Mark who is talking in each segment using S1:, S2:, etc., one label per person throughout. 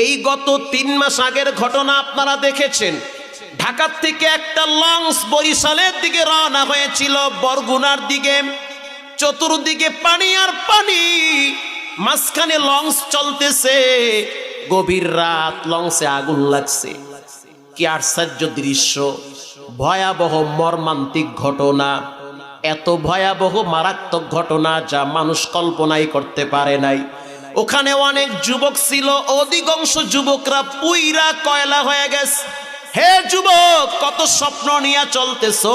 S1: এই গত 3 মাস আগের ঘটনা আপনারা দেখেছেন। ঢাকা থেকে একটা লঞ্চ বরিশালের দিকে রওনা হয়েছিল বরগুনার দিকে। চতুর্দিকে পানি আর পানি, মাঝখানে লঞ্চ চলতেছে। গভীর রাত, লঞ্চে আগুন লাগছে। কি আশ্চর্য দৃশ্য, ভয়াবহ মর্মান্তিক ঘটনা। এত ভয়াবহ মারাত্মক ঘটনা যা মানুষ কল্পনাই করতে পারে নাই। ওখানে অনেক যুবক ছিল, অধিকাংশ যুবকরা পুইরা কয়লা হয়ে গেছে। হে যুবক, কত স্বপ্ন নিয়ে চলতেছো,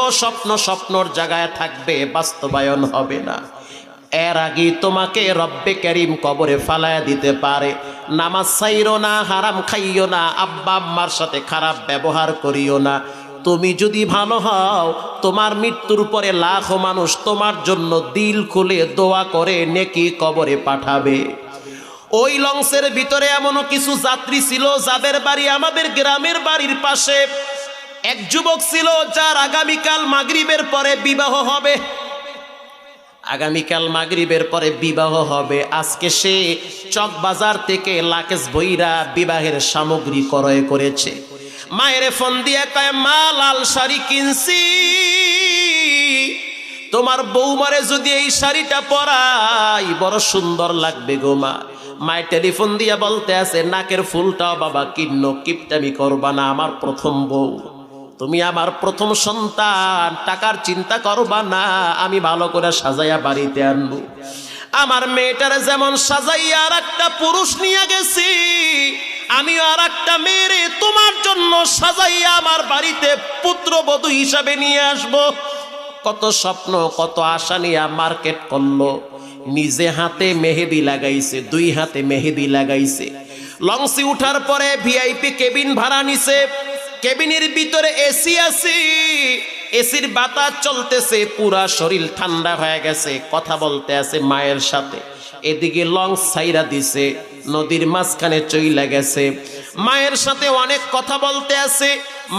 S1: স্বপ্নর জায়গায় থাকবে, বাস্তবায়ন হবে না। এর আগে তোমাকে রব্বে কারীম কবরে ফালায়া দিতে পারে। নামাজ ছাইরো না, হারাম খাইও না, আব্বা আম্মার সাথে খারাপ ব্যবহার করিও না। তুমি যদি ভালো হও, তোমার মৃত্যুর পরে লাখো মানুষ তোমার জন্য দিল খুলে দোয়া করে নেকি কবরে পাঠাবে। ওই লঞ্চের ভিতরে এমনও কিছু যাত্রী ছিল যাদের বাড়ি আমাদের গ্রামের বাড়ির পাশে। এক যুবক ছিল যার আগামীকাল মাগরিবের পরে বিবাহ হবে। আগামীকাল মাগরিবের পরে বিবাহ হবে। আজকে সে চকবাজার থেকে লাকেশ বইরা বিবাহের সামগ্রী ক্রয় করেছে। মায়ের ফোন দিয়ে কয়, মা লাল শাড়ি কিনছি, তোমার বৌমারে যদি এই শাড়িটা পরাই বড় সুন্দর লাগবে গো মা। মায়ের টেলিফোন দিয়ে বলতে আছে, নাকের ফুলটাও বাবা কিন্ন, কিপটামি করবা না, আমার প্রথম বউ, তুমি আমার প্রথম সন্তান, টাকার চিন্তা করবা না, আমি ভালো করে সাজাইয়া বাড়িতে আনবো। আমার মেয়েটারে যেমন সাজাইয়া আর একটা পুরুষ নিয়ে গেছি, আমিও আর একটা মেয়েরে তোমার জন্য সাজাইয়া আমার বাড়িতে পুত্রবধূ হিসাবে নিয়ে আসব। কত স্বপ্ন, কত আশা নিয়ে মার্কেট করলো। নিজে হাতে মেহেদি লাগাইছে, 2 হাতে মেহেদি লাগাইছে। লঞ্চে উঠার পরে ভিআইপি কেবিন ভাড়া নিছে। কেবিনের ভিতরে এসি আছে, এসির বাতাস চলতেছে, পুরা শরীর ঠান্ডা হয়ে গেছে। কথা বলতে আছে মায়ের সাথে। এদিকে লঞ্চ ছাইরা দিছে, নদীর মাঝখানে চইলা গেছে। মায়ের সাথে অনেক কথা বলতে আছে।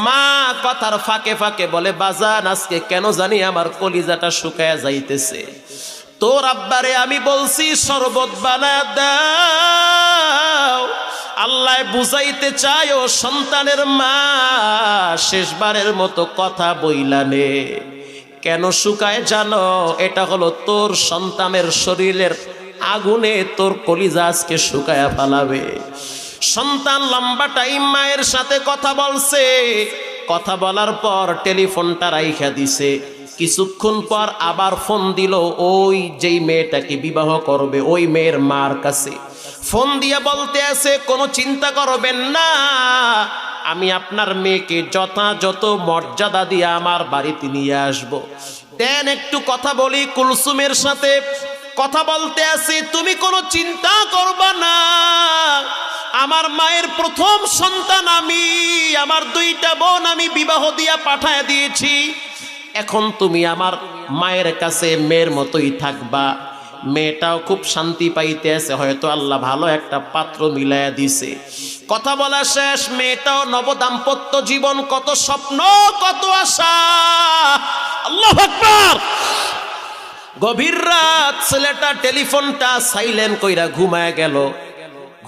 S1: মা কথার ফাঁকে ফাঁকে বলে, বাজান আজকে কেন জানি আমার কলিজাটা শুকায়া যাইতেছে। তোর আব্বারে আমি বলছি শরবত বানা দাও। আল্লাহ বুঝাইতে চায়, ও সন্তানের মা, শেষবারের মতো কথা বইলানে। কেন শুকায় জানো? এটা হলো তোর সন্তানের শরীরের আগুনে তোর কলিজা আজকে শুকায়া ফেলাবে। সন্তান লম্বা টাইম মায়ের সাথে কথা বলছে। কথা বলার পর টেলিফোনটা রাইখা দিছে। কিছুক্ষণ পর আবার ফোন দিল ওই যেই মেয়েটাকে বিবাহ করবে, ওই মেয়ের মার কাছে। ফোন দিয়ে বলতে আছে, কোনো চিন্তা করবেন না, আমি আপনার মেয়েকে যথাযথ মর্যাদা দিয়ে আমার বাড়িতে নিয়ে আসব। দেন একটু কথা বলি কুলসুমের সাথে। কথা বলতে আছে, তুমি কোনো চিন্তা করবা না, আমার মায়ের প্রথম সন্তান আমি, আমার 2টা বোন আমি বিবাহ দিয়া পাঠায় দিয়েছি। এখন তুমি আমার মায়ের কাছে মেয়ের মতোই থাকবা। মেয়েটাও খুব শান্তি পাইতে আছে, হয়তো আল্লাহ ভালো একটা পাত্র মিলাইয়া দিছে। কথা বলা শেষ, মেয়েটাও নবদাম্পত্য জীবন, কত স্বপ্ন, কত আশা। আল্লাহু আকবার। গভীর রাত, ছেলেটা টেলিফোনটা সাইলেন্ট কইরা ঘুমায় গেল।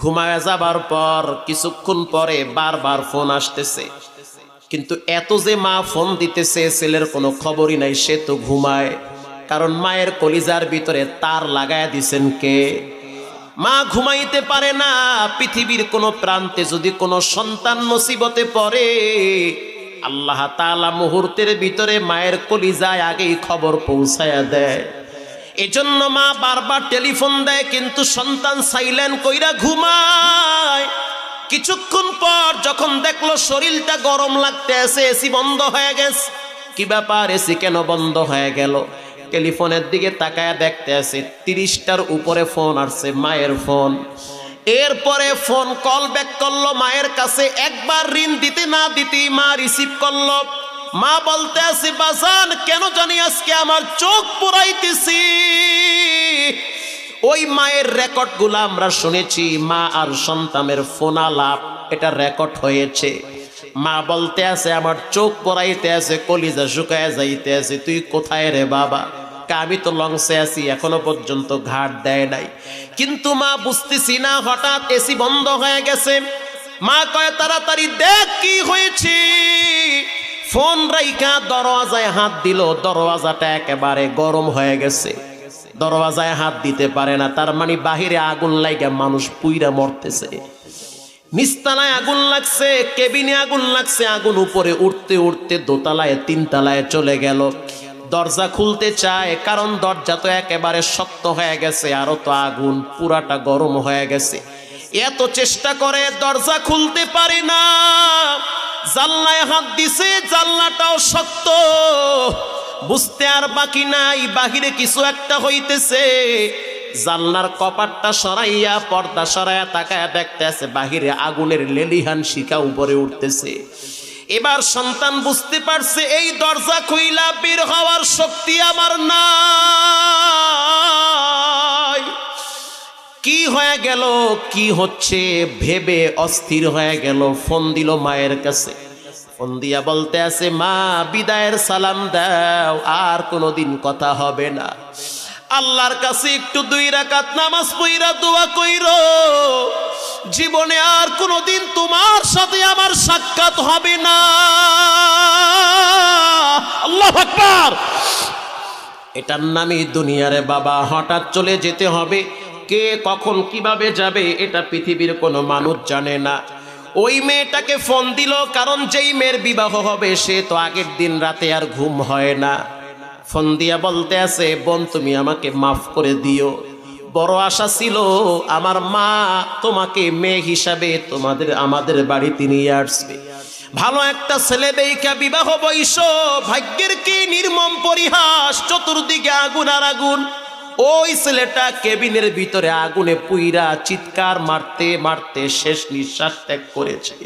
S1: ঘুমায় যাবার পর কিছুক্ষণ পরে বারবার ফোন আসতেছে, কিন্তু এত যে মা ফোন দিতেছে ছেলের কোনো খবরই নাই। সে তো ঘুমায়, কারণ মায়ের কলিজার ভিতরে তার লাগায়া দিছেন কে? মা ঘুমাইতে পারে না। পৃথিবীর কোনো প্রান্তে যদি কোনো সন্তান মুসিবতে পড়ে, আল্লাহ তাআলা মুহূর্তের ভিতরে মায়ের কলিজায় আগেই খবর পৌঁছায়া দেয়। এজন্য মা বারবার টেলিফোন দেয়, কিন্তু সন্তান সাইলেন্ট কইরা ঘুমায়। কিছুক্ষণ পর যখন দেখলো শরীরটা গরম লাগতে আছে, এসি বন্ধ হয়ে গেছে। কি ব্যাপার, এসি কেন বন্ধ হয়ে গেল? টেলিফোনের দিকে তাকায়া দেখতে আছে 30টার উপরে ফোন আসছে, মায়ের ফোন। এরপরে ফোন কল ব্যাক করলো মায়ের কাছে। একবার ঋণ দিতে না দিতেই মা রিসিভ করলো। মা বলতে আছে, বাজান কেন জানি আজকে আমার চোখ পুরাইতেছি। ওই মায়ের রেকর্ডগুলো আমরা শুনেছি, মা আর সন্তানের ফোনালাপ, এটা রেকর্ড হয়েছে। মা বলতে আছে, আমার চোখ পড়াইতে আছে, কলিজা শুকায় যাইতে আছে, তুই কোথায় রে বাবা? আমি তো লঞ্চে আছি, এখনো পর্যন্ত ঘাট দেয় নাই। কিন্তু মা বুঝতেছি না, হঠাৎ এসি বন্ধ হয়ে গেছে। মা কয় তাড়াতাড়ি দেখ কি হয়েছে। ফোন রাইখা দরওয়াজায় হাত দিল, দরওয়াজাটা একেবারে গরম হয়ে গেছে, দরওয়াজায় হাত দিতে পারে না। তার মানে বাহিরে আগুন লাগা মানুষ পুইরা মরতেছে। নিচতলায় আগুন লাগছে, কেবিনে আগুন লাগছে, আগুন উপরে উঠতে উঠতে দোতলায় তিনতলায় চলে গেল। দরজা খুলতে চায়, কারণ দরজা তো একেবারে শক্ত হয়ে গেছে, আরো তো আগুন পুরাটা গরম হয়ে গেছে। এত চেষ্টা করে দরজা খুলতে পারে না। জানলায় হাত দিছে, জানলাটাও শক্ত। বুঝতে আর বাকি নাই বাহিরে কিছু একটা হইতেছে। জানলার কপাটটা সরাইয়া, পর্দা সরাইয়া তাকায়া দেখতেছে বাহিরে আগুনের লেলিহান শিখা উপরে উঠতেছে। এবার সন্তান বুঝতে পারছে এই দরজা খুইলা বের হওয়ার শক্তি আমার নাই। কি হয়ে গেল, কি হচ্ছে ভেবে অস্থির হয়ে গেল। ফোন দিল মায়ের কাছে, ফোন দিয়া বলতে আছে, মা বিদায়ের সালাম দাও, আর কোনোদিন কথা হবে না। আল্লাহর কাছে একটু 2 রাকাত নামাজ পড়া দোয়া কইরো, জীবনে আর কোনোদিন তোমার সাথে আমার সাক্ষাৎ হবে না। আল্লাহু আকবার। এটার নামই দুনিয়ারে বাবা। হঠাৎ চলে যেতে হবে, কে কখন কিভাবে যাবে এটা পৃথিবীর কোনো মানুষ জানে না। ওই মেয়েটাকে ফোন দিল, কারণ যেই মেয়ের বিবাহ হবে সে তো আগের দিন রাতে আর ঘুম হয় না। ফোন দিয়া বলতে আছে, বোন তুমি আমাকে মাফ করে দিও, বড় আশা ছিল আমার মা তোমাকে মেয়ে হিসাবে আমাদের বাড়িতে নিয়ে আসবে, ভালো একটা ছেলে দেখা বিবাহ বৈশ। ভাগ্যের কি নির্মম পরিহাস, চতুর্দিকে আগুন আর আগুন। ওই ছেলেটা কেবিনের ভিতরে আগুনে পুইরা চিৎকার মারতে মারতে শেষ নিঃশ্বাস ত্যাগ করেছে।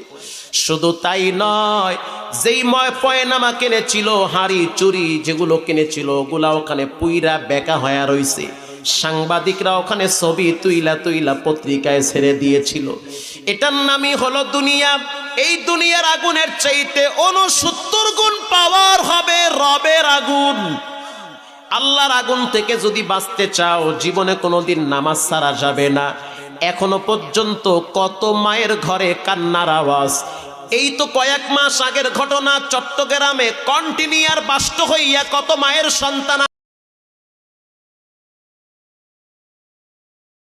S1: শুধু তাই নয়, যেই পয়নামা কিনেছিল, হাড়ি চুরি যেগুলো কিনেছিল, ওগুলা ওখানে পুইরা বেকা হয়ে রইছে। সাংবাদিকরা ওখানে ছবি তুইলা তুইলা পত্রিকায় ছেড়ে দিয়েছিল। এটার নামই হলো দুনিয়া। এই দুনিয়ার আগুনের চাইতে 69 গুণ পাওয়ার হবে রবের আগুন। আল্লাহর আগুন থেকে যদি বাঁচতে চাও, জীবনে কোনোদিন নামাজ ছাড়া যাবে না। এখনো পর্যন্ত কত মায়ের ঘরে কান্নার আওয়াজ। এই তো কয়েক মাস আগের ঘটনা, চট্টগ্রামে কন্টিনিউয়ার বাস্ট হইয়া কত মায়ের সন্তান